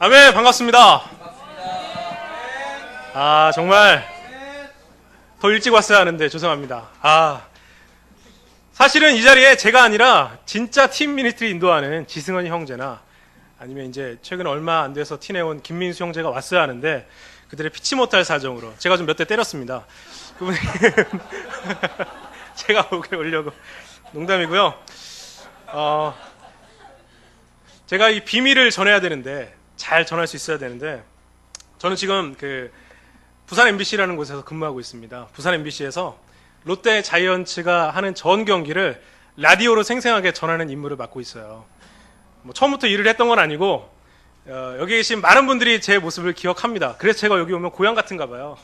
아멘, 반갑습니다. 정말 더 일찍 왔어야 하는데 죄송합니다. 사실은 이 자리에 제가 아니라 진짜 팀 미니스트리 인도하는 지승원 형제나 아니면 이제 최근 얼마 안 돼서 티내온 김민수 형제가 왔어야 하는데 그들의 피치 못할 사정으로 제가 좀 몇 대 때렸습니다. 그분이 제가 오려고 농담이고요. 제가 이 비밀을 전해야 되는데 잘 전할 수 있어야 되는데 저는 지금 부산 MBC라는 곳에서 근무하고 있습니다. 부산 MBC에서 롯데 자이언츠가 하는 전 경기를 라디오로 생생하게 전하는 임무를 맡고 있어요. 처음부터 일을 했던 건 아니고 여기 계신 많은 분들이 제 모습을 기억합니다. 그래서 제가 여기 오면 고향 같은가 봐요.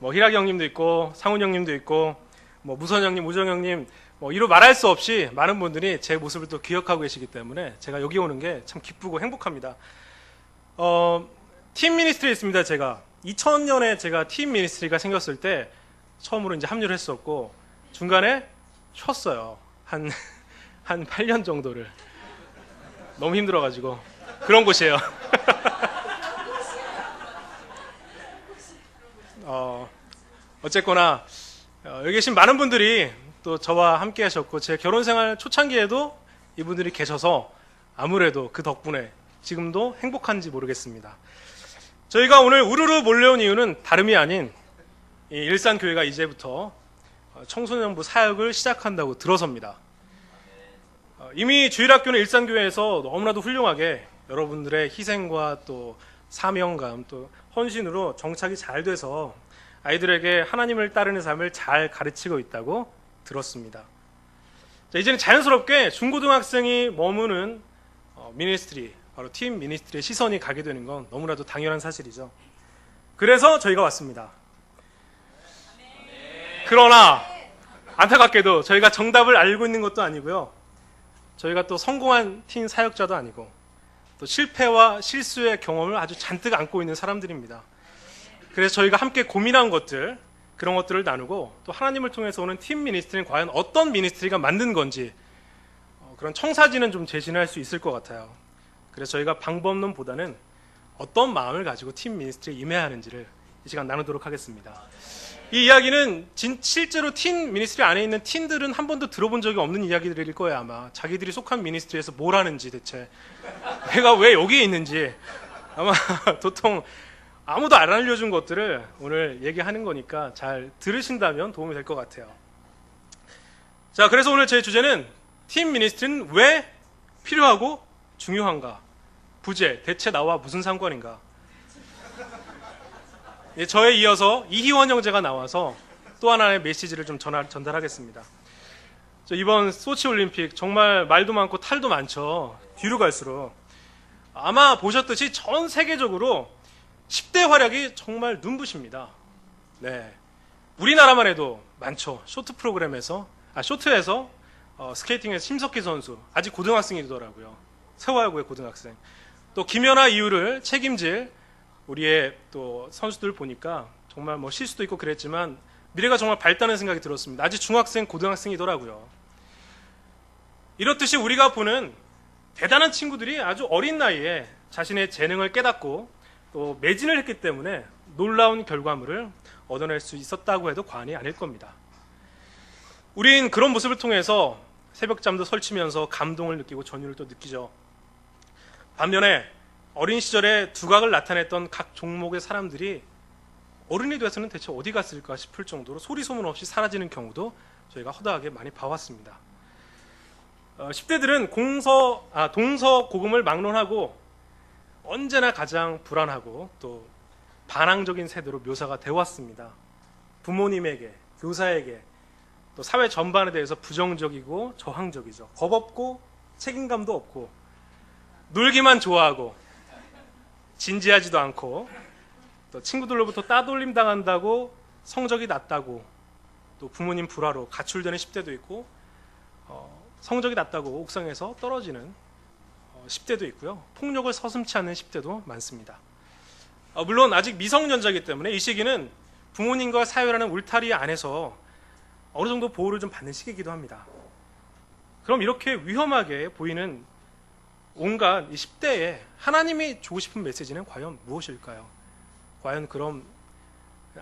희락이 형님도 있고 상훈 형님도 있고 무선 형님, 우정 형님 이루 말할 수 없이 많은 분들이 제 모습을 또 기억하고 계시기 때문에 제가 여기 오는 게 참 기쁘고 행복합니다. 팀 미니스트리에 있습니다. 제가 2000년에 제가 팀 미니스트리가 생겼을 때 처음으로 이제 합류를 했었고 중간에 쉬었어요. 한 8년 정도를. 너무 힘들어가지고 그런 곳이에요. 어쨌거나 여기 계신 많은 분들이 또 저와 함께 하셨고 제 결혼생활 초창기에도 이분들이 계셔서 아무래도 그 덕분에 지금도 행복한지 모르겠습니다. 저희가 오늘 우르르 몰려온 이유는 다름이 아닌 이 일산교회가 이제부터 청소년부 사역을 시작한다고 들어섭니다. 이미 주일학교는 일산교회에서 너무나도 훌륭하게 여러분들의 희생과 또 사명감 또 헌신으로 정착이 잘 돼서 아이들에게 하나님을 따르는 삶을 잘 가르치고 있다고 들었습니다. 이제는 자연스럽게 중고등학생이 머무는 미니스트리, 바로 팀 미니스트리의 시선이 가게 되는 건 너무나도 당연한 사실이죠. 그래서 저희가 왔습니다. 그러나 안타깝게도 저희가 정답을 알고 있는 것도 아니고요. 저희가 또 성공한 팀 사역자도 아니고 또 실패와 실수의 경험을 아주 잔뜩 안고 있는 사람들입니다. 그래서 저희가 함께 고민한 것들, 그런 것들을 나누고 또 하나님을 통해서 오는 팀 미니스트리는 과연 어떤 미니스트리가 만든 건지 그런 청사진은 좀 제시할 수 있을 것 같아요. 그래서 저희가 방법론보다는 어떤 마음을 가지고 팀 미니스트리에 임해야 하는지를 이 시간 나누도록 하겠습니다. 이 이야기는 실제로 팀 미니스트리 안에 있는 팀들은 한 번도 들어본 적이 없는 이야기들일 거예요. 아마 자기들이 속한 미니스트리에서 뭘 하는지 대체 내가 왜 여기에 있는지 아마 도통 아무도 안 알려준 것들을 오늘 얘기하는 거니까 잘 들으신다면 도움이 될 것 같아요. 자, 그래서 오늘 제 주제는 팀 미니스트리는 왜 필요하고 중요한가? 부재, 대체 나와 무슨 상관인가? 저에 이어서 이희원 형제가 나와서 또 하나의 메시지를 좀 전달하겠습니다. 이번 소치올림픽 정말 말도 많고 탈도 많죠. 뒤로 갈수록 아마 보셨듯이 전 세계적으로 10대 활약이 정말 눈부십니다. 네, 우리나라만 해도 많죠. 쇼트에서 스케이팅에서 심석희 선수 아직 고등학생이더라고요. 세화야구의 고등학생. 또 김연아 이유를 책임질 우리의 또 선수들 보니까 정말 실수도 있고 그랬지만 미래가 정말 밝다는 생각이 들었습니다. 아직 중학생, 고등학생이더라고요. 이렇듯이 우리가 보는 대단한 친구들이 아주 어린 나이에 자신의 재능을 깨닫고 또 매진을 했기 때문에 놀라운 결과물을 얻어낼 수 있었다고 해도 과언이 아닐 겁니다. 우린 그런 모습을 통해서 새벽잠도 설치면서 감동을 느끼고 전율을 또 느끼죠. 반면에 어린 시절에 두각을 나타냈던 각 종목의 사람들이 어른이 돼서는 대체 어디 갔을까 싶을 정도로 소리 소문 없이 사라지는 경우도 저희가 허다하게 많이 봐왔습니다. 10대들은 동서고금을 막론하고 언제나 가장 불안하고 또 반항적인 세대로 묘사가 되어 왔습니다. 부모님에게, 교사에게, 또 사회 전반에 대해서 부정적이고 저항적이죠. 겁 없고 책임감도 없고 놀기만 좋아하고 진지하지도 않고 또 친구들로부터 따돌림 당한다고 성적이 낮다고 또 부모님 불화로 가출되는 10대도 있고 성적이 낮다고 옥상에서 떨어지는 10대도 있고요. 폭력을 서슴지 않는 10대도 많습니다. 물론 아직 미성년자이기 때문에 이 시기는 부모님과 사회라는 울타리 안에서 어느 정도 보호를 좀 받는 시기이기도 합니다. 그럼 이렇게 위험하게 보이는 온갖 이 10대에 하나님이 주고 싶은 메시지는 과연 무엇일까요? 과연 그럼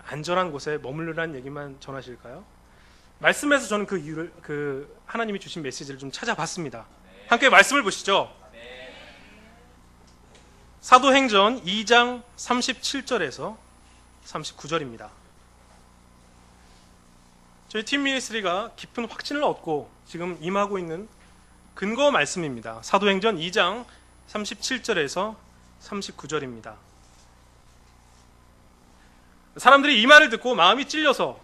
안전한 곳에 머무르라는 얘기만 전하실까요? 말씀에서 저는 그 이유를, 그 하나님이 주신 메시지를 좀 찾아봤습니다. 함께 말씀을 보시죠. 사도행전 2장 37절에서 39절입니다. 저희 팀 미니스트리가 깊은 확신을 얻고 지금 임하고 있는 근거 말씀입니다. 사도행전 2장 37절에서 39절입니다. 사람들이 이 말을 듣고 마음이 찔려서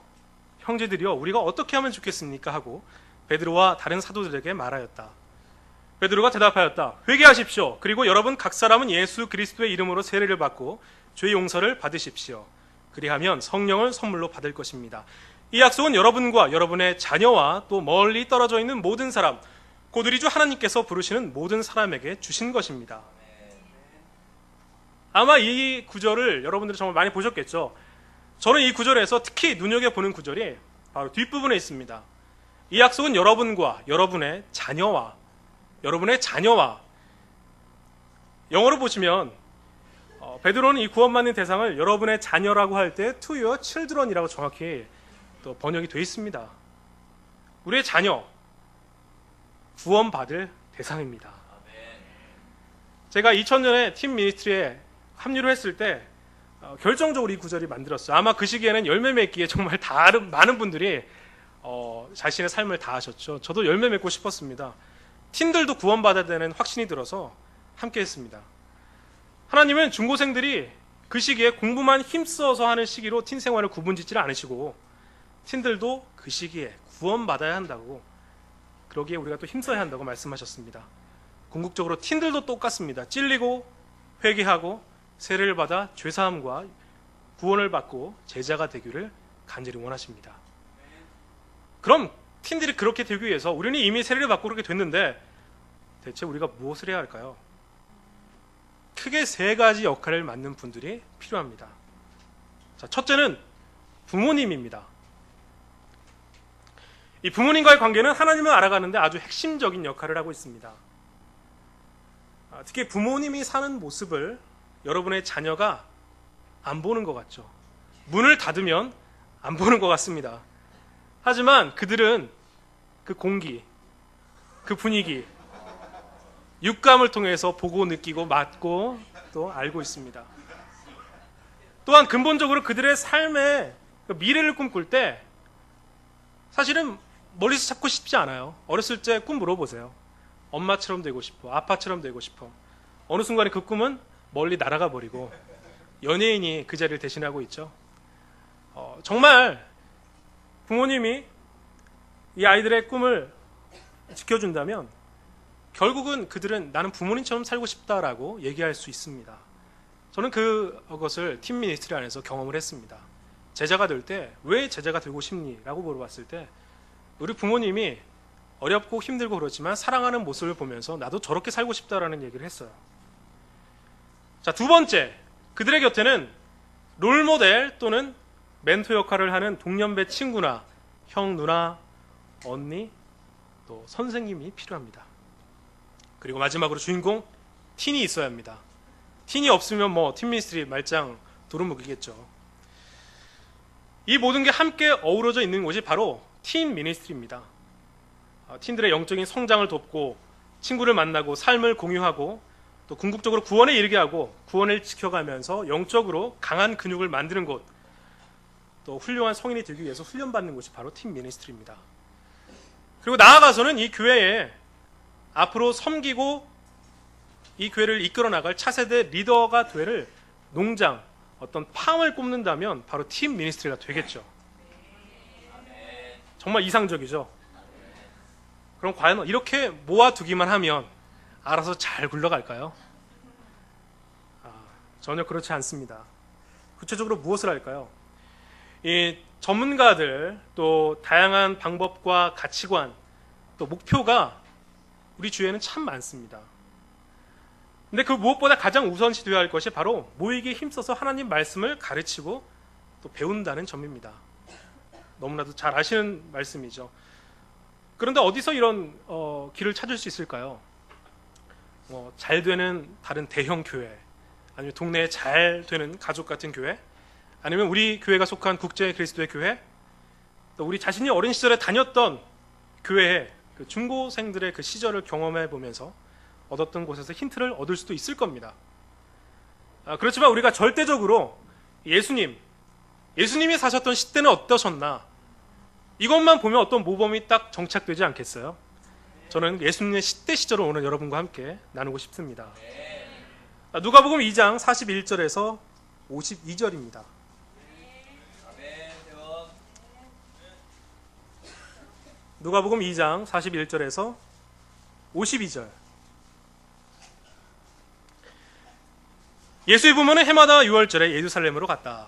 형제들이여 우리가 어떻게 하면 좋겠습니까? 하고 베드로와 다른 사도들에게 말하였다. 베드로가 대답하였다. 회개하십시오. 그리고 여러분 각 사람은 예수 그리스도의 이름으로 세례를 받고 죄 용서를 받으십시오. 그리하면 성령을 선물로 받을 것입니다. 이 약속은 여러분과 여러분의 자녀와 또 멀리 떨어져 있는 모든 사람, 곧 우리 주 하나님께서 부르시는 모든 사람에게 주신 것입니다. 아마 이 구절을 여러분들이 정말 많이 보셨겠죠. 저는 이 구절에서 특히 눈여겨보는 구절이 바로 뒷부분에 있습니다. 이 약속은 여러분과 여러분의 자녀와 영어로 보시면 베드로는 이 구원받는 대상을 여러분의 자녀라고 할 때 to your children이라고 정확히 또 번역이 되어 있습니다. 우리의 자녀, 구원받을 대상입니다. 제가 2000년에 팀 미니스트리에 합류를 했을 때 결정적으로 이 구절이 만들었어요. 아마 그 시기에는 열매 맺기에 정말 많은 분들이 자신의 삶을 다하셨죠. 저도 열매 맺고 싶었습니다. 팀들도 구원받아야 되는 확신이 들어서 함께 했습니다. 하나님은 중고생들이 그 시기에 공부만 힘써서 하는 시기로 팀 생활을 구분짓지를 않으시고 팀들도 그 시기에 구원받아야 한다고, 그러기에 우리가 또 힘써야 한다고 말씀하셨습니다. 궁극적으로 팀들도 똑같습니다. 찔리고 회개하고 세례를 받아 죄사함과 구원을 받고 제자가 되기를 간절히 원하십니다. 그럼 팀들이 그렇게 되기 위해서 우리는 이미 세례를 받고 그렇게 됐는데 대체 우리가 무엇을 해야 할까요? 크게 세 가지 역할을 맡는 분들이 필요합니다. 자, 첫째는 부모님입니다. 이 부모님과의 관계는 하나님을 알아가는데 아주 핵심적인 역할을 하고 있습니다. 특히 부모님이 사는 모습을 여러분의 자녀가 안 보는 것 같죠. 문을 닫으면 안 보는 것 같습니다. 하지만 그들은 그 공기, 그 분위기, 육감을 통해서 보고 느끼고 맡고 또 알고 있습니다. 또한 근본적으로 그들의 삶의 미래를 꿈꿀 때 사실은 머리에서 잡고 싶지 않아요. 어렸을 때 꿈 물어보세요. 엄마처럼 되고 싶어, 아빠처럼 되고 싶어. 어느 순간에 그 꿈은 멀리 날아가 버리고 연예인이 그 자리를 대신하고 있죠. 정말 부모님이 이 아이들의 꿈을 지켜준다면 결국은 그들은 나는 부모님처럼 살고 싶다라고 얘기할 수 있습니다. 저는 그것을 팀 미니스트리 안에서 경험을 했습니다. 제자가 될 때 왜 제자가 되고 싶니? 라고 물어봤을 때 우리 부모님이 어렵고 힘들고 그렇지만 사랑하는 모습을 보면서 나도 저렇게 살고 싶다라는 얘기를 했어요. 자, 두 번째, 그들의 곁에는 롤모델 또는 멘토 역할을 하는 동년배 친구나 형, 누나, 언니, 또 선생님이 필요합니다. 그리고 마지막으로 주인공, 틴이 있어야 합니다. 틴이 없으면 팀 미니스트리 말짱 도루묵이겠죠. 이 모든 게 함께 어우러져 있는 곳이 바로 팀 미니스트리입니다. 팀들의 영적인 성장을 돕고 친구를 만나고 삶을 공유하고 또 궁극적으로 구원에 이르게 하고 구원을 지켜가면서 영적으로 강한 근육을 만드는 곳, 또 훌륭한 성인이 되기 위해서 훈련받는 곳이 바로 팀 미니스트리입니다. 그리고 나아가서는 이 교회에 앞으로 섬기고 이 교회를 이끌어 나갈 차세대 리더가 될 농장, 어떤 팜을 꼽는다면 바로 팀 미니스트리가 되겠죠. 정말 이상적이죠. 그럼 과연 이렇게 모아두기만 하면 알아서 잘 굴러갈까요? 전혀 그렇지 않습니다. 구체적으로 무엇을 할까요? 이 전문가들, 또 다양한 방법과 가치관, 또 목표가 우리 주위에는 참 많습니다. 근데 그 무엇보다 가장 우선시 되어야 할 것이 바로 모이기에 힘써서 하나님 말씀을 가르치고 또 배운다는 점입니다. 너무나도 잘 아시는 말씀이죠. 그런데 어디서 이런 길을 찾을 수 있을까요? 잘 되는 다른 대형 교회, 아니면 동네에 잘 되는 가족 같은 교회, 아니면 우리 교회가 속한 국제 그리스도의 교회, 또 우리 자신이 어린 시절에 다녔던 교회의 그 중고생들의 그 시절을 경험해 보면서 얻었던 곳에서 힌트를 얻을 수도 있을 겁니다. 그렇지만 우리가 절대적으로 예수님이 사셨던 시대는 어떠셨나, 이것만 보면 어떤 모범이 딱 정착되지 않겠어요? 저는 예수님의 시대 시절을 오늘 여러분과 함께 나누고 싶습니다. 누가복음 2장 41절에서 52절입니다. 누가복음 2장 41절에서 52절. 예수의 부모는 해마다 6월절에 예루살렘으로 갔다.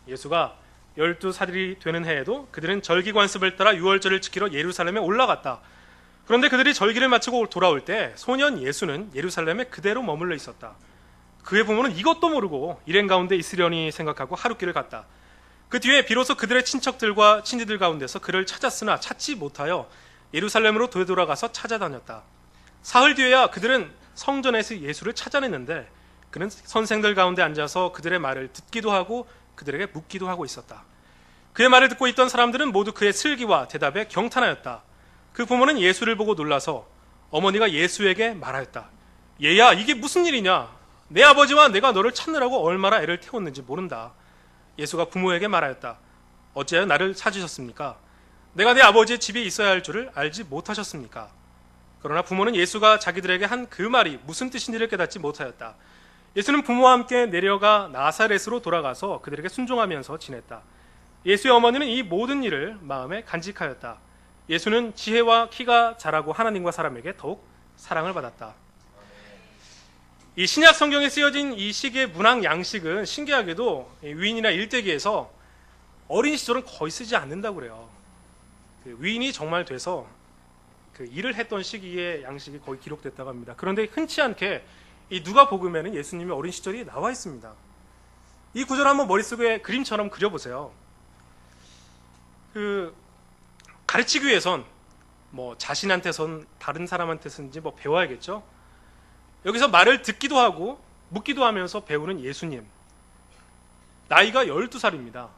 예수가 12살이 되는 해에도 그들은 절기 관습을 따라 6월절을 지키러 예루살렘에 올라갔다. 그런데 그들이 절기를 마치고 돌아올 때 소년 예수는 예루살렘에 그대로 머물러 있었다. 그의 부모는 이것도 모르고 일행 가운데 있으려니 생각하고 하룻길을 갔다. 그 뒤에 비로소 그들의 친척들과 친지들 가운데서 그를 찾았으나 찾지 못하여 예루살렘으로 되돌아가서 찾아다녔다. 사흘 뒤에야 그들은 성전에서 예수를 찾아냈는데 그는 선생들 가운데 앉아서 그들의 말을 듣기도 하고 그들에게 묻기도 하고 있었다. 그의 말을 듣고 있던 사람들은 모두 그의 슬기와 대답에 경탄하였다. 그 부모는 예수를 보고 놀라서 어머니가 예수에게 말하였다. 얘야, 이게 무슨 일이냐? 내 아버지와 내가 너를 찾느라고 얼마나 애를 태웠는지 모른다. 예수가 부모에게 말하였다. 어찌하여 나를 찾으셨습니까? 내가 내 아버지의 집에 있어야 할 줄을 알지 못하셨습니까? 그러나 부모는 예수가 자기들에게 한 그 말이 무슨 뜻인지를 깨닫지 못하였다. 예수는 부모와 함께 내려가 나사렛으로 돌아가서 그들에게 순종하면서 지냈다. 예수의 어머니는 이 모든 일을 마음에 간직하였다. 예수는 지혜와 키가 자라고 하나님과 사람에게 더욱 사랑을 받았다. 이 신약 성경에 쓰여진 이 시기의 문학 양식은 신기하게도 위인이나 일대기에서 어린 시절은 거의 쓰지 않는다고 그래요. 위인이 정말 돼서 그 일을 했던 시기의 양식이 거의 기록됐다고 합니다. 그런데 흔치 않게 이 누가복음에는 예수님의 어린 시절이 나와 있습니다. 이 구절 한번 머릿속에 그림처럼 그려보세요. 가르치기 위해선 자신한테선 다른 사람한테선지 배워야겠죠. 여기서 말을 듣기도 하고 묻기도 하면서 배우는 예수님. 나이가 12살입니다.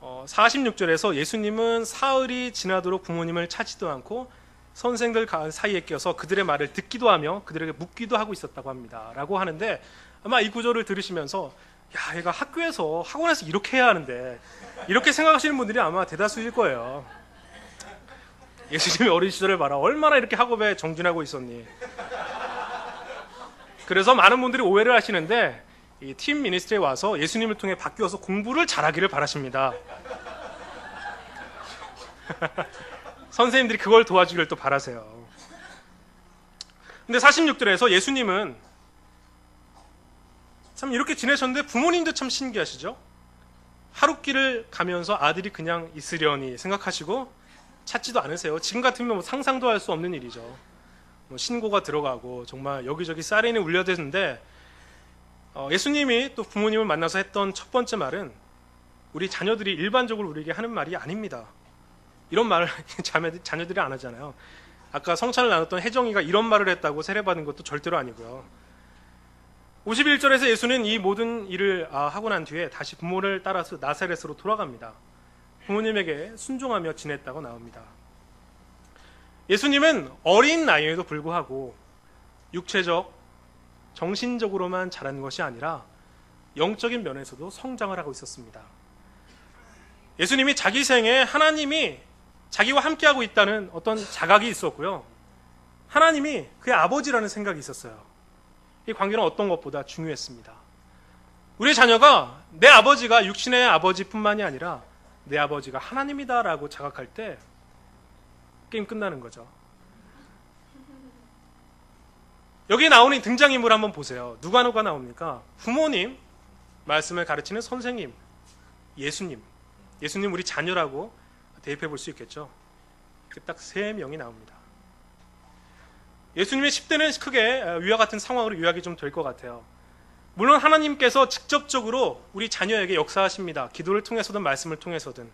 46절에서 예수님은 사흘이 지나도록 부모님을 찾지도 않고 선생들 사이에 껴서 그들의 말을 듣기도 하며 그들에게 묻기도 하고 있었다고 합니다. 라고 하는데 아마 이 구절을 들으시면서 야, 얘가 학원에서 이렇게 해야 하는데 이렇게 생각하시는 분들이 아마 대다수일 거예요. 예수님의 어린 시절을 봐라. 얼마나 이렇게 학업에 정진하고 있었니. 그래서 많은 분들이 오해를 하시는데 이 팀 미니스트리에 와서 예수님을 통해 바뀌어서 공부를 잘하기를 바라십니다. 선생님들이 그걸 도와주기를 또 바라세요. 근데 46절에서 예수님은 참 이렇게 지내셨는데 부모님도 참 신기하시죠? 하룻길을 가면서 아들이 그냥 있으려니 생각하시고 찾지도 않으세요. 지금 같으면 상상도 할 수 없는 일이죠. 신고가 들어가고 정말 여기저기 사이렌이 울려대는데 예수님이 또 부모님을 만나서 했던 첫 번째 말은 우리 자녀들이 일반적으로 우리에게 하는 말이 아닙니다. 이런 말을 자녀들이 안 하잖아요. 아까 성찬을 나눴던 혜정이가 이런 말을 했다고 세례받은 것도 절대로 아니고요. 51절에서 예수는 이 모든 일을 하고 난 뒤에 다시 부모를 따라서 나사렛으로 돌아갑니다. 부모님에게 순종하며 지냈다고 나옵니다. 예수님은 어린 나이에도 불구하고 육체적, 정신적으로만 자란 것이 아니라 영적인 면에서도 성장을 하고 있었습니다. 예수님이 자기 생에 하나님이 자기와 함께하고 있다는 어떤 자각이 있었고요. 하나님이 그의 아버지라는 생각이 있었어요. 이 관계는 어떤 것보다 중요했습니다. 우리 자녀가 내 아버지가 육신의 아버지뿐만이 아니라 내 아버지가 하나님이다라고 자각할 때 게임 끝나는 거죠. 여기 나오는 등장인물 한번 보세요. 누가 나옵니까? 부모님, 말씀을 가르치는 선생님, 예수님. 예수님 우리 자녀라고 대입해 볼 수 있겠죠. 딱 3명이 나옵니다. 예수님의 10대는 크게 위와 같은 상황으로 요약이 좀 될 것 같아요. 물론 하나님께서 직접적으로 우리 자녀에게 역사하십니다. 기도를 통해서든 말씀을 통해서든.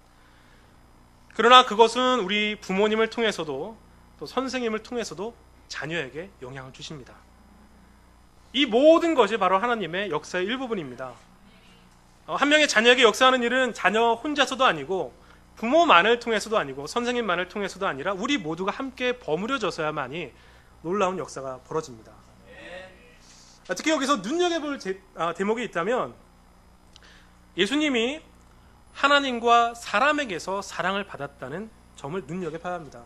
그러나 그것은 우리 부모님을 통해서도 또 선생님을 통해서도 자녀에게 영향을 주십니다. 이 모든 것이 바로 하나님의 역사의 일부분입니다. 한 명의 자녀에게 역사하는 일은 자녀 혼자서도 아니고 부모만을 통해서도 아니고 선생님만을 통해서도 아니라 우리 모두가 함께 버무려져서야만이 놀라운 역사가 벌어집니다. 특히 여기서 눈여겨볼 대목이 있다면 예수님이 하나님과 사람에게서 사랑을 받았다는 점을 눈여겨봐야 합니다.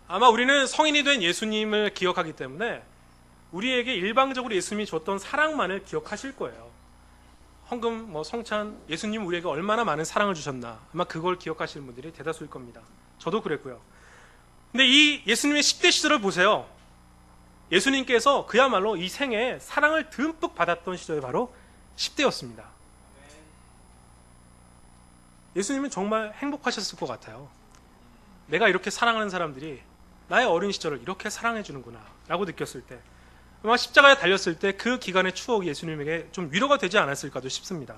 아마 우리는 성인이 된 예수님을 기억하기 때문에 우리에게 일방적으로 예수님이 줬던 사랑만을 기억하실 거예요. 헌금, 성찬, 예수님 우리에게 얼마나 많은 사랑을 주셨나, 아마 그걸 기억하시는 분들이 대다수일 겁니다. 저도 그랬고요. 근데 이 예수님의 10대 시절을 보세요. 예수님께서 그야말로 이 생에 사랑을 듬뿍 받았던 시절이 바로 10대였습니다. 예수님은 정말 행복하셨을 것 같아요. 내가 이렇게 사랑하는 사람들이 나의 어린 시절을 이렇게 사랑해 주는구나 라고 느꼈을 때, 아마 십자가에 달렸을 때 그 기간의 추억이 예수님에게 좀 위로가 되지 않았을까도 싶습니다.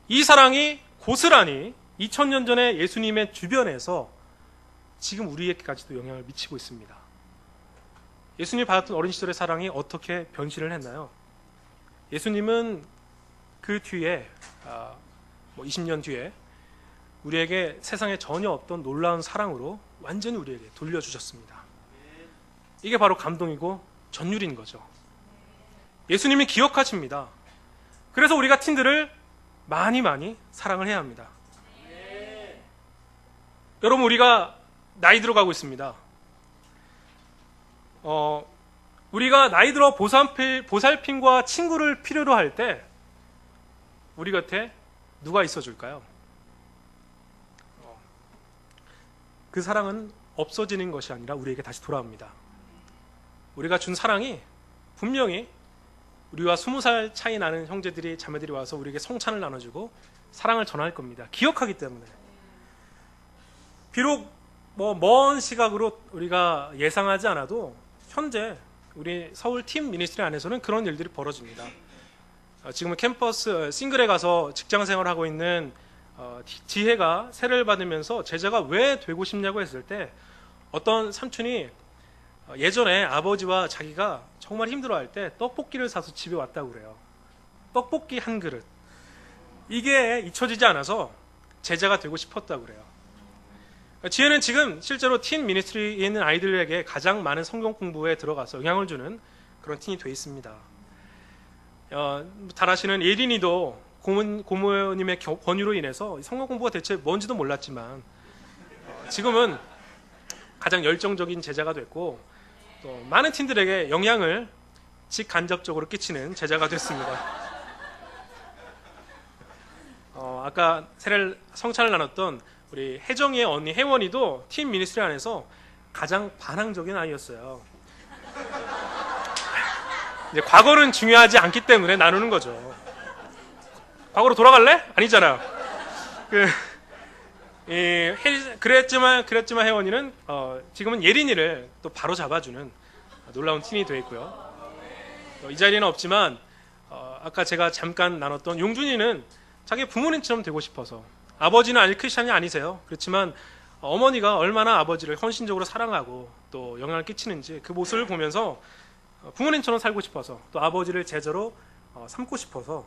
이 사랑이 고스란히 2000년 전에 예수님의 주변에서 지금 우리에게까지도 영향을 미치고 있습니다. 예수님이 받았던 어린 시절의 사랑이 어떻게 변신을 했나요? 예수님은 그 뒤에 20년 뒤에 우리에게 세상에 전혀 없던 놀라운 사랑으로 완전히 우리에게 돌려주셨습니다. 이게 바로 감동이고 전율인 거죠. 예수님이 기억하십니다. 그래서 우리가 틴들을 많이 사랑을 해야 합니다. 여러분, 우리가 나이 들어가고 있습니다. 우리가 나이 들어 보살핌과 친구를 필요로 할 때 우리 곁에 누가 있어줄까요? 그 사랑은 없어지는 것이 아니라 우리에게 다시 돌아옵니다. 우리가 준 사랑이 분명히 우리와 20살 차이 나는 형제들이 자매들이 와서 우리에게 성찬을 나눠주고 사랑을 전할 겁니다. 기억하기 때문에. 비록 먼 시각으로 우리가 예상하지 않아도 현재 우리 서울 팀 미니스트리 안에서는 그런 일들이 벌어집니다. 지금은 캠퍼스 싱글에 가서 직장 생활을 하고 있는 지혜가 세례를 받으면서 제자가 왜 되고 싶냐고 했을 때 어떤 삼촌이 예전에 아버지와 자기가 정말 힘들어할 때 떡볶이를 사서 집에 왔다고 그래요. 떡볶이 한 그릇. 이게 잊혀지지 않아서 제자가 되고 싶었다고 그래요. 지혜는 지금 실제로 틴 미니스트리에 있는 아이들에게 가장 많은 성경 공부에 들어가서 영향을 주는 그런 틴이 되어 있습니다. 잘 아시는 예린이도 고모님의 권유로 인해서 성경 공부가 대체 뭔지도 몰랐지만 지금은 가장 열정적인 제자가 됐고 또 많은 틴들에게 영향을 직간접적으로 끼치는 제자가 됐습니다. 아까 성찬을 나눴던 우리 혜정이의 언니 혜원이도 팀 미니스트리 안에서 가장 반항적인 아이였어요. 이제 과거는 중요하지 않기 때문에 나누는 거죠. 과거로 돌아갈래? 아니잖아요. 그랬지만 혜원이는 지금은 예린이를 또 바로 잡아주는 놀라운 팀이 되어 있고요. 이 자리에는 없지만 아까 제가 잠깐 나눴던 용준이는 자기 부모님처럼 되고 싶어서, 아버지는 아직 크리스찬이 아니세요. 그렇지만 어머니가 얼마나 아버지를 헌신적으로 사랑하고 또 영향을 끼치는지 그 모습을 보면서 부모님처럼 살고 싶어서 또 아버지를 제자로 삼고 싶어서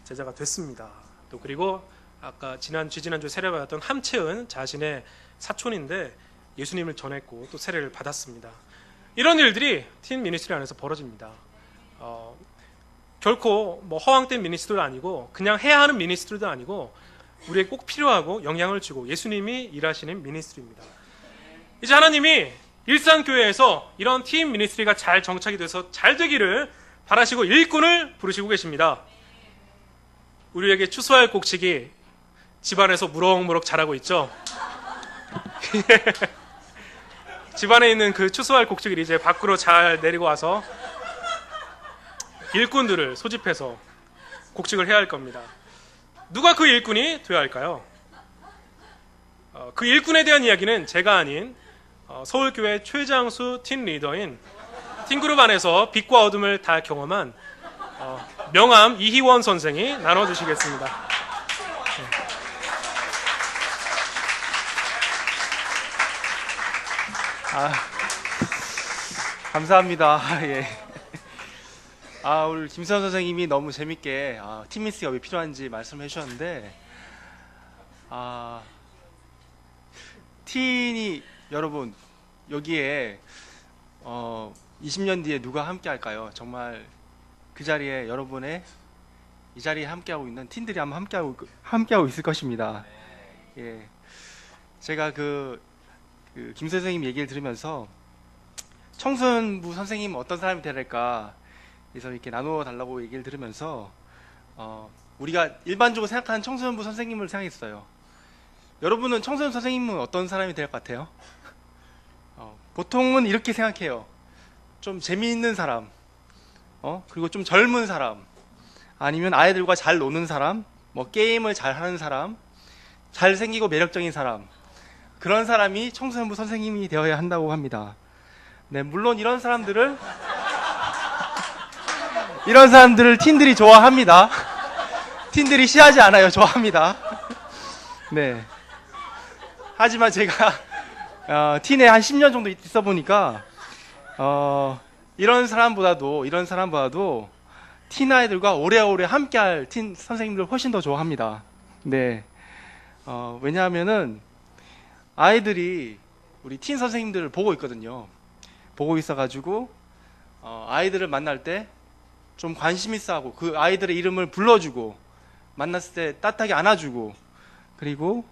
제자가 됐습니다. 또 그리고 아까 지지난주 세례받았던 함채은 자신의 사촌인데 예수님을 전했고 또 세례를 받았습니다. 이런 일들이 팀 미니스트리 안에서 벌어집니다. 결코 허황된 미니스트리도 아니고 그냥 해야 하는 미니스트리도 아니고 우리에게 꼭 필요하고 영향을 주고 예수님이 일하시는 미니스트리입니다. 이제 하나님이 일산교회에서 이런 팀 미니스트리가 잘 정착이 돼서 잘 되기를 바라시고 일꾼을 부르시고 계십니다. 우리에게 추수할 곡식이 집안에서 무럭무럭 자라고 있죠. 집안에 있는 그 추수할 곡식을 이제 밖으로 잘 내리고 와서 일꾼들을 소집해서 곡식을 해야 할 겁니다. 누가 그 일꾼이 되어야 할까요? 그 일꾼에 대한 이야기는 제가 아닌 서울교회 최장수 팀 리더인 팀그룹 안에서 빛과 어둠을 다 경험한 명함 이희원 선생이 나눠주시겠습니다. 아, 감사합니다. 예. 오늘 김수현 선생님이 너무 재밌게 팀미스가 왜 필요한지 말씀해 주셨는데, 틴이 여러분 여기에 20년 뒤에 누가 함께 할까요? 정말 그 자리에 여러분의 이 자리에 함께하고 있는 틴들이 아마 함께하고 있을 것입니다. 예. 제가 김 선생님 얘기를 들으면서 청소년부 선생님 어떤 사람이 되랄까 그래서 이렇게 나누어 달라고 얘기를 들으면서 우리가 일반적으로 생각하는 청소년부 선생님을 생각했어요. 여러분은 청소년 선생님은 어떤 사람이 될 것 같아요? 보통은 이렇게 생각해요. 좀 재미있는 사람, 그리고 좀 젊은 사람, 아니면 아이들과 잘 노는 사람, 뭐 게임을 잘 하는 사람, 잘생기고 매력적인 사람, 그런 사람이 청소년부 선생님이 되어야 한다고 합니다. 네, 물론 이런 사람들을 틴들이 좋아합니다. 틴들이 싫어하지 않아요. 좋아합니다. 네. 하지만 제가 틴에 한 10년 정도 있어 보니까 이런 사람보다도 틴 아이들과 오래오래 함께할 틴 선생님들 훨씬 더 좋아합니다. 네. 왜냐하면은 아이들이 우리 틴 선생님들을 보고 있거든요. 보고 있어가지고 아이들을 만날 때 좀 관심 있어 하고 그 아이들의 이름을 불러주고 만났을 때 따뜻하게 안아주고 그리고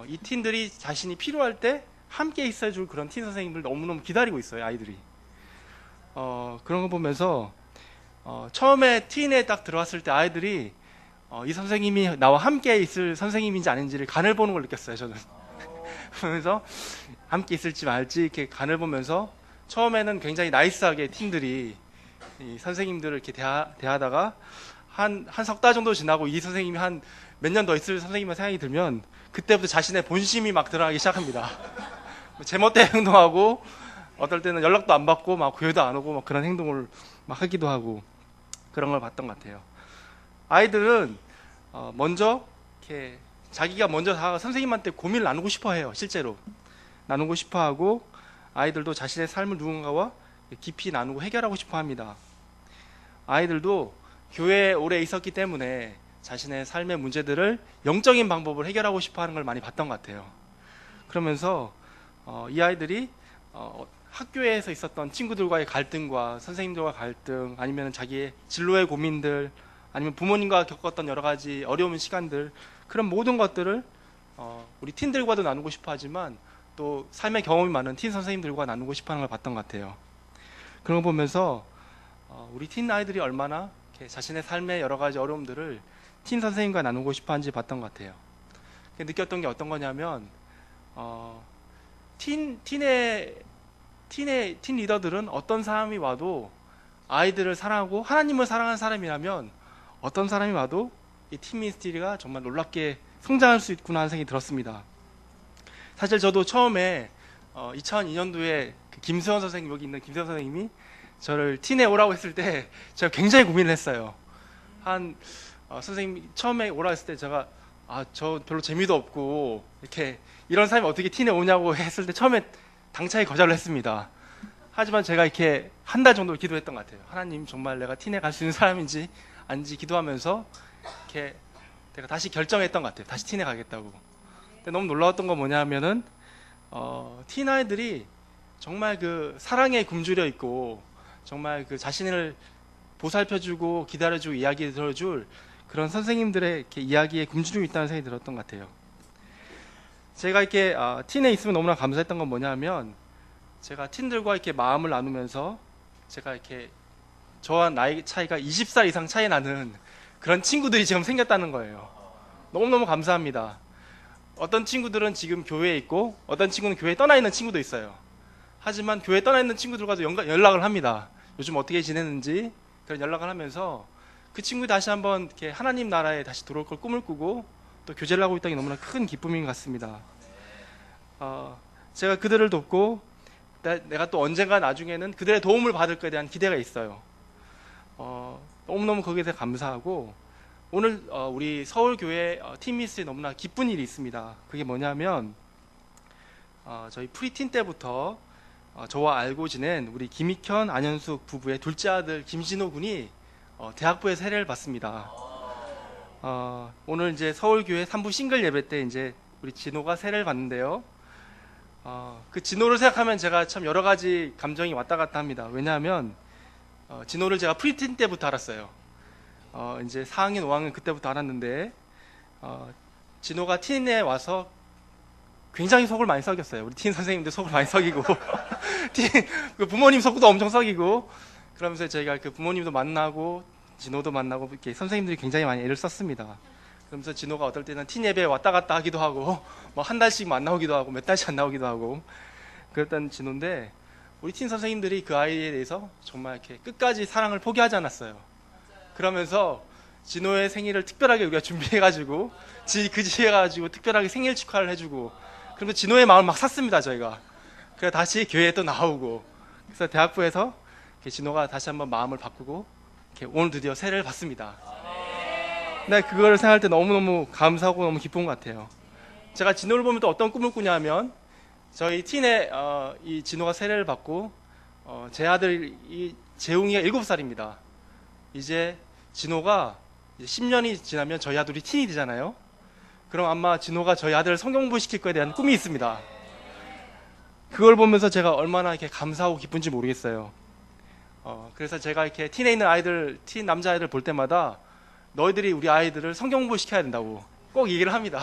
이 틴들이 자신이 필요할 때 함께 있어줄 그런 틴 선생님들 너무너무 기다리고 있어요. 아이들이 그런 거 보면서 처음에 틴에 딱 들어왔을 때 아이들이 이 선생님이 나와 함께 있을 선생님인지 아닌지를 간을 보는 걸 느꼈어요. 저는 그러면서 함께 있을지 말지 이렇게 간을 보면서 처음에는 굉장히 나이스하게 틴들이 이 선생님들을 이렇게 대하다가 한 석 달 정도 지나고 이 선생님이 한 몇 년 더 있을 선생님의 생각이 들면 그때부터 자신의 본심이 막 드러나기 시작합니다. 제멋대로 행동하고 어떨 때는 연락도 안 받고 막 교회도 안 오고 막 그런 행동을 막 하기도 하고 그런 걸 봤던 것 같아요. 아이들은 먼저 이렇게 자기가 먼저 다 선생님한테 고민을 나누고 싶어해요. 실제로 나누고 싶어하고 아이들도 자신의 삶을 누군가와 깊이 나누고 해결하고 싶어합니다. 아이들도 교회에 오래 있었기 때문에 자신의 삶의 문제들을 영적인 방법으로 해결하고 싶어하는 걸 많이 봤던 것 같아요. 그러면서 이 아이들이 학교에서 있었던 친구들과의 갈등과 선생님들과 갈등 아니면 자기의 진로의 고민들 아니면 부모님과 겪었던 여러 가지 어려운 시간들 그런 모든 것들을 우리 틴들과도 나누고 싶어 하지만 또 삶의 경험이 많은 틴 선생님들과 나누고 싶어 하는 걸 봤던 것 같아요. 그런 거 보면서 우리 틴 아이들이 얼마나 이렇게 자신의 삶의 여러 가지 어려움들을 틴 선생님과 나누고 싶어 하는지 봤던 것 같아요. 느꼈던 게 어떤 거냐면 틴 리더들은 어떤 사람이 와도 아이들을 사랑하고 하나님을 사랑하는 사람이라면 어떤 사람이 와도 이 팀 미니스트리가 정말 놀랍게 성장할 수 있구나 하는 생각이 들었습니다. 사실 저도 처음에 2002년도에 김수현 선생님, 여기 있는 김수현 선생님이 저를 틴에 오라고 했을 때 제가 굉장히 고민을 했어요. 선생님이 처음에 오라고 했을 때 제가 저 별로 재미도 없고 이렇게 이런 사람이 어떻게 틴에 오냐고 했을 때 처음에 당차게 거절을 했습니다. 하지만 제가 이렇게 한 달 정도 기도했던 것 같아요. 하나님 정말 내가 틴에 갈 수 있는 사람인지 아닌지 기도하면서 이렇게 내가 다시 결정했던 것 같아요. 다시 틴에 가겠다고. 근데 너무 놀라웠던 건 뭐냐면은 틴 아이들이 정말 그 사랑에 굶주려 있고 정말 그 자신을 보살펴주고 기다려주고 이야기 들어줄 그런 선생님들의 이렇게 이야기에 굶주리고 있다는 생각이 들었던 것 같아요. 제가 이렇게 틴에 있으면 너무나 감사했던 건 뭐냐면 제가 틴들과 이렇게 마음을 나누면서 제가 이렇게 저와 나이 차이가 20살 이상 차이 나는 그런 친구들이 지금 생겼다는 거예요. 너무너무 감사합니다. 어떤 친구들은 지금 교회에 있고 어떤 친구는 교회에 떠나 있는 친구도 있어요. 하지만 교회에 떠나 있는 친구들과도 연락을 합니다. 요즘 어떻게 지내는지 그런 연락을 하면서 그 친구들이 다시 한번 이렇게 하나님 나라에 다시 들어올 걸 꿈을 꾸고 또 교제를 하고 있다는 게 너무나 큰 기쁨인 것 같습니다. 제가 그들을 돕고 내가 또 언젠가 나중에는 그들의 도움을 받을 것에 대한 기대가 있어요. 너무너무 거기에 대해 감사하고 오늘 우리 서울교회 팀미스에 너무나 기쁜 일이 있습니다. 그게 뭐냐면 저희 프리틴 때부터 저와 알고 지낸 우리 김익현, 안현숙 부부의 둘째 아들 김진호 군이 대학부에 세례를 받습니다. 오늘 이제 서울교회 3부 싱글 예배 때 이제 우리 진호가 세례를 받는데요. 그 진호를 생각하면 제가 참 여러 가지 감정이 왔다 갔다 합니다. 왜냐하면 진호를 제가 프리틴 때부터 알았어요. 이제 4학년, 5학년 그때부터 알았는데 진호가 틴에 와서 굉장히 속을 많이 썩였어요. 우리 틴 선생님들 속을 많이 썩이고 그 부모님 속도 엄청 썩이고 그러면서 저희가 그 부모님도 만나고 진호도 만나고 이렇게 선생님들이 굉장히 많이 애를 썼습니다. 그러면서 진호가 어떨 때는 틴 예배에 왔다 갔다 하기도 하고 뭐 한 달씩 안 나오기도 하고 몇 달씩 안 나오기도 하고 그랬던 진호인데 우리 틴 선생님들이 그 아이에 대해서 정말 이렇게 끝까지 사랑을 포기하지 않았어요. 그러면서 진호의 생일을 특별하게 우리가 준비해가지고 그 지에 가지고 특별하게 생일 축하를 해주고 그러면서 진호의 마음을 막 샀습니다. 저희가 그래서 다시 교회에 또 나오고 그래서 대학부에서 진호가 다시 한번 마음을 바꾸고 오늘 드디어 세례를 받습니다. 네, 그거를 생각할 때 너무너무 감사하고 너무 기쁜 것 같아요. 제가 진호를 보면 또 어떤 꿈을 꾸냐면 저희 틴에 이 진호가 세례를 받고 제 아들 이 재웅이가 7살입니다. 이제 진호가 이제 10년이 지나면 저희 아들이 틴이 되잖아요. 그럼 아마 진호가 저희 아들을 성경부 시킬 거에 대한 꿈이 있습니다. 그걸 보면서 제가 얼마나 이렇게 감사하고 기쁜지 모르겠어요. 그래서 제가 이렇게 틴에 있는 아이들, 틴 남자아이들 볼 때마다 너희들이 우리 아이들을 성경부 시켜야 된다고 꼭 얘기를 합니다.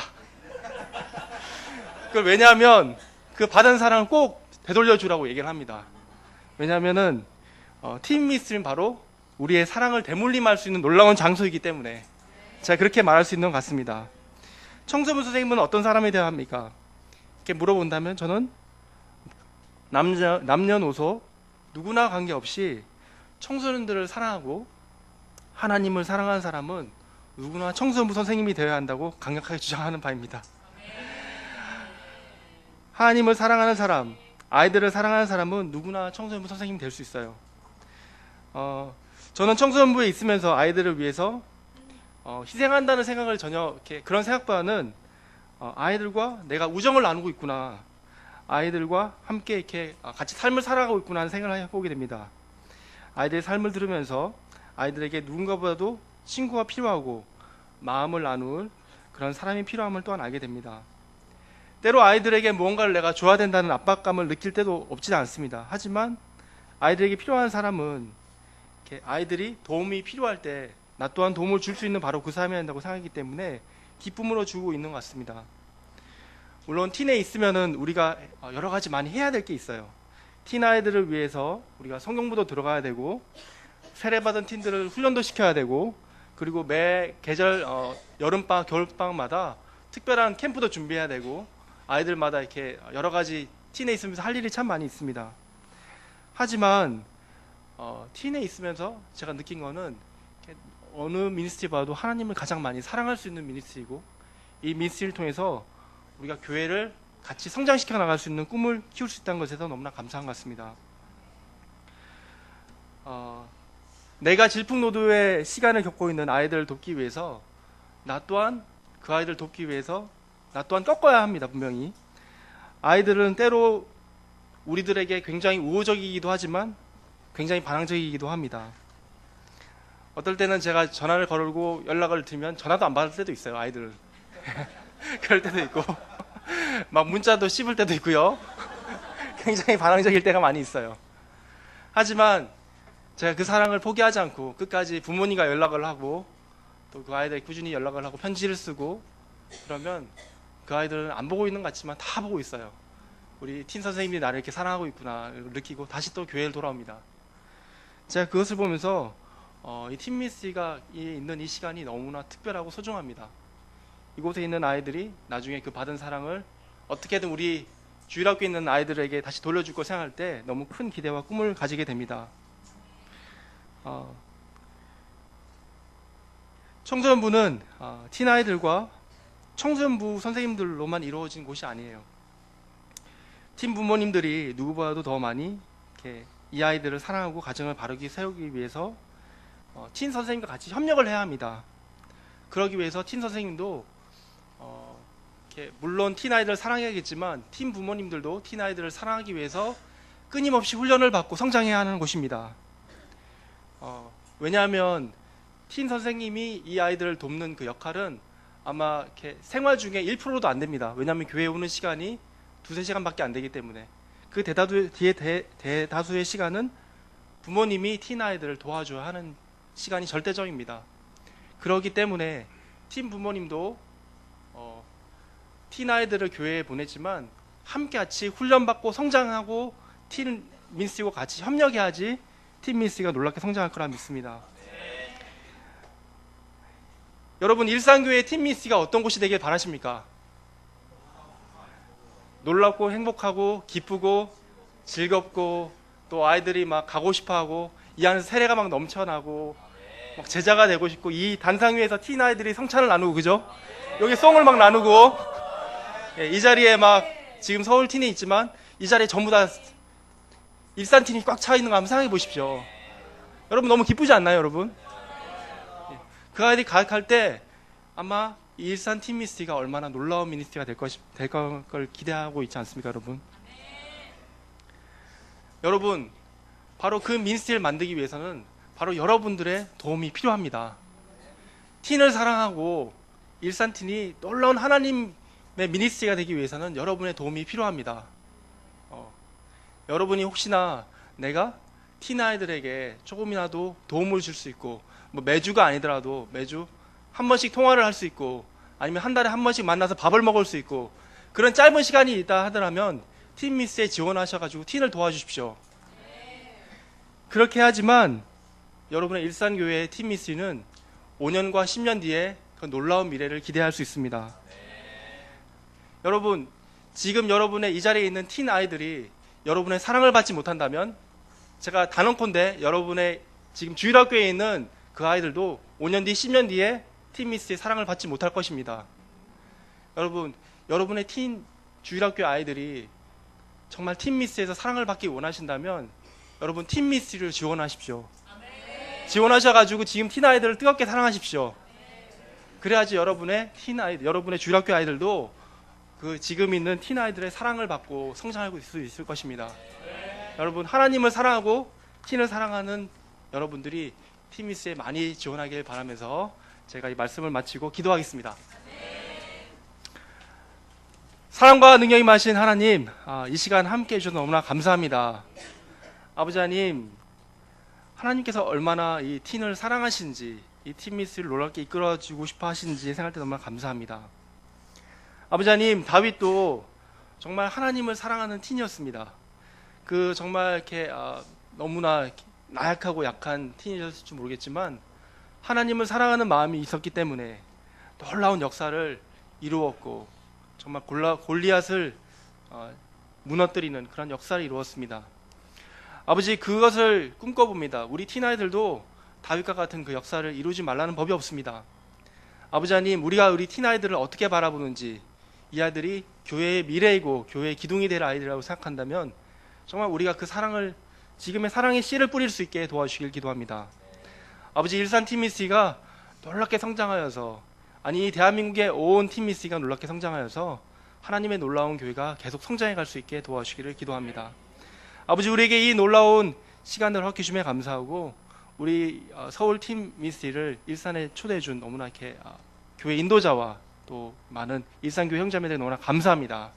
그걸 왜냐하면 그 받은 사랑을 꼭 되돌려주라고 얘기를 합니다. 왜냐하면은 틴 미스는 바로 우리의 사랑을 되물림할 수 있는 놀라운 장소이기 때문에 제가 그렇게 말할 수 있는 것 같습니다. 청소부 선생님은 어떤 사람에 대합니까? 이렇게 물어본다면 저는 남녀노소 누구나 관계없이 청소년들을 사랑하고 하나님을 사랑하는 사람은 누구나 청소부 선생님이 되어야 한다고 강력하게 주장하는 바입니다. 하나님을 사랑하는 사람, 아이들을 사랑하는 사람은 누구나 청소년부 선생님이 될 수 있어요. 저는 청소년부에 있으면서 아이들을 위해서 희생한다는 생각을 전혀 그런 생각보다는 아이들과 내가 우정을 나누고 있구나, 아이들과 함께 이렇게 같이 삶을 살아가고 있구나 하는 생각을 해보게 됩니다. 아이들의 삶을 들으면서 아이들에게 누군가보다도 친구가 필요하고 마음을 나눌 그런 사람이 필요함을 또한 알게 됩니다. 때로 아이들에게 무언가를 내가 줘야 된다는 압박감을 느낄 때도 없지는 않습니다. 하지만 아이들에게 필요한 사람은 이렇게 아이들이 도움이 필요할 때 나 또한 도움을 줄 수 있는 바로 그 사람이 한다고 생각하기 때문에 기쁨으로 주고 있는 것 같습니다. 물론 틴에 있으면은 우리가 여러 가지 많이 해야 될 게 있어요. 틴 아이들을 위해서 우리가 성경부도 들어가야 되고 세례받은 틴들을 훈련도 시켜야 되고 그리고 매 계절 여름방학, 겨울방학마다 특별한 캠프도 준비해야 되고 아이들마다 이렇게 여러 가지 틴에 있으면서 할 일이 참 많이 있습니다. 하지만 틴에 있으면서 제가 느낀 거는 어느 미니스트리 봐도 하나님을 가장 많이 사랑할 수 있는 미니스트리고 이 미니스트리를 통해서 우리가 교회를 같이 성장시켜 나갈 수 있는 꿈을 키울 수 있다는 것에서 너무나 감사한 것 같습니다. 내가 질풍노도의 시간을 겪고 있는 아이들을 돕기 위해서 나 또한 그 아이들을 돕기 위해서 나 또한 꺾어야 합니다. 분명히 아이들은 때로 우리들에게 굉장히 우호적이기도 하지만 굉장히 반항적이기도 합니다. 어떨 때는 제가 전화를 걸고 연락을 드리면 전화도 안 받을 때도 있어요. 아이들 그럴 때도 있고 막 문자도 씹을 때도 있고요. 굉장히 반항적일 때가 많이 있어요. 하지만 제가 그 사랑을 포기하지 않고 끝까지 부모님과 연락을 하고 또 그 아이들이 꾸준히 연락을 하고 편지를 쓰고 그러면 그 아이들은 안 보고 있는 것 같지만 다 보고 있어요. 우리 틴 선생님이 나를 이렇게 사랑하고 있구나 느끼고 다시 또 교회를 돌아옵니다. 제가 그것을 보면서 이 틴 미스가 있는 이 시간이 너무나 특별하고 소중합니다. 이곳에 있는 아이들이 나중에 그 받은 사랑을 어떻게든 우리 주일학교에 있는 아이들에게 다시 돌려줄 거 생각할 때 너무 큰 기대와 꿈을 가지게 됩니다. 청소년부는 틴 아이들과 청소년부 선생님들로만 이루어진 곳이 아니에요. 틴 부모님들이 누구보다도 더 많이 이렇게 이 아이들을 사랑하고 가정을 바르게 세우기 위해서 틴 선생님과 같이 협력을 해야 합니다. 그러기 위해서 틴 선생님도 이렇게 물론 틴 아이들을 사랑해야겠지만 틴 부모님들도 틴 아이들을 사랑하기 위해서 끊임없이 훈련을 받고 성장해야 하는 곳입니다. 왜냐하면 팀 선생님이 이 아이들을 돕는 그 역할은 아마 이렇게 생활 중에 1%도 안 됩니다. 왜냐하면 교회에 오는 시간이 2~3시간밖에 안 되기 때문에 그 대다수의 시간은 부모님이 틴 아이들을 도와줘야 하는 시간이 절대적입니다. 그렇기 때문에 팀 부모님도 틴 아이들을 교회에 보내지만 함께 같이 훈련받고 성장하고 팀 민스티와 같이 협력해야지 팀 민스티가 놀랍게 성장할 거라 믿습니다. 여러분, 일산교회 팀 민스티가 어떤 곳이 되길 바라십니까? 놀랍고 행복하고 기쁘고 즐겁고 또 아이들이 막 가고 싶어하고 이 안에서 세례가 막 넘쳐나고 막 제자가 되고 싶고 이 단상 위에서 틴 아이들이 성찬을 나누고, 그죠? 여기 송을 막 나누고, 이 자리에 막 지금 서울 틴이 있지만 이 자리에 전부 다 일산 틴이 꽉 차 있는 거 한번 생각해 보십시오. 여러분 너무 기쁘지 않나요, 여러분? 그 아이들이 가득할 때 아마 이 일산 팀 미니스트리가 얼마나 놀라운 미니스트리가 될 걸 기대하고 있지 않습니까, 여러분? 여러분, 바로 그 미니스트리를 만들기 위해서는 바로 여러분들의 도움이 필요합니다. 틴을 사랑하고 일산 틴이 놀라운 하나님의 미니스트리가 되기 위해서는 여러분의 도움이 필요합니다. 여러분이 혹시나 내가 틴 아이들에게 조금이라도 도움을 줄 수 있고, 뭐 매주가 아니더라도 매주 한 번씩 통화를 할 수 있고, 아니면 한 달에 한 번씩 만나서 밥을 먹을 수 있고, 그런 짧은 시간이 있다 하더라면 틴 미스에 지원하셔가지고 틴을 도와주십시오. 그렇게 하지만 여러분의 일산교회의 틴 미스는 5년과 10년 뒤에 그 놀라운 미래를 기대할 수 있습니다. 여러분, 지금 여러분의 이 자리에 있는 틴 아이들이 여러분의 사랑을 받지 못한다면, 제가 단언컨대 여러분의 지금 주일학교에 있는 그 아이들도 5년 뒤, 10년 뒤에 틴 미스의 사랑을 받지 못할 것입니다. 여러분, 여러분의 틴 주일학교 아이들이 정말 틴 미스에서 사랑을 받기 원하신다면 여러분 틴 미스를 지원하십시오. 지원하셔가지고 지금 틴 아이들을 뜨겁게 사랑하십시오. 그래야지 여러분의 틴 아이들, 여러분의 주일학교 아이들도 그 지금 있는 틴 아이들의 사랑을 받고 성장하고 있을 것입니다. 여러분, 하나님을 사랑하고 틴을 사랑하는 여러분들이 틴 미스에 많이 지원하길 바라면서 제가 이 말씀을 마치고 기도하겠습니다. 사랑과 능력이 많으신 하나님, 이 시간 함께 해주셔서 너무나 감사합니다. 아버지 하나님, 하나님께서 얼마나 이 틴을 사랑하시는지, 이 틴 미스를 놀랍게 이끌어주고 싶어 하시는지 생각할 때 너무나 감사합니다. 아버지 하나님, 다윗도 정말 하나님을 사랑하는 틴이었습니다. 그 정말 이렇게 너무나 나약하고 약한 틴이었을지 모르겠지만 하나님을 사랑하는 마음이 있었기 때문에 놀라운 역사를 이루었고 정말 골리앗을 무너뜨리는 그런 역사를 이루었습니다. 아버지, 그것을 꿈꿔봅니다. 우리 틴아이들도 다윗과 같은 그 역사를 이루지 말라는 법이 없습니다. 아버지 하나님, 우리가 우리 틴아이들을 어떻게 바라보는지, 이 아이들이 교회의 미래이고 교회의 기둥이 될 아이들이라고 생각한다면 정말 우리가 그 사랑을, 지금의 사랑의 씨를 뿌릴 수 있게 도와주시길 기도합니다. 아버지, 일산 팀미스가 놀랍게 성장하여서, 아니 대한민국의 온 팀미스가 놀랍게 성장하여서 하나님의 놀라운 교회가 계속 성장해 갈 수 있게 도와주시기를 기도합니다. 아버지, 우리에게 이 놀라운 시간을 허락해 주시며 감사하고, 우리 서울 팀 미스를 일산에 초대해 준 너무나 이렇게 교회 인도자와 또 많은 일산교회 형제자매들 너무나 감사합니다.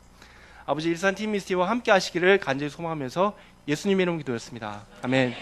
아버지, 일산 팀 미스와 함께 하시기를 간절히 소망하면서 예수님의 이름으로 기도했습니다. 아멘.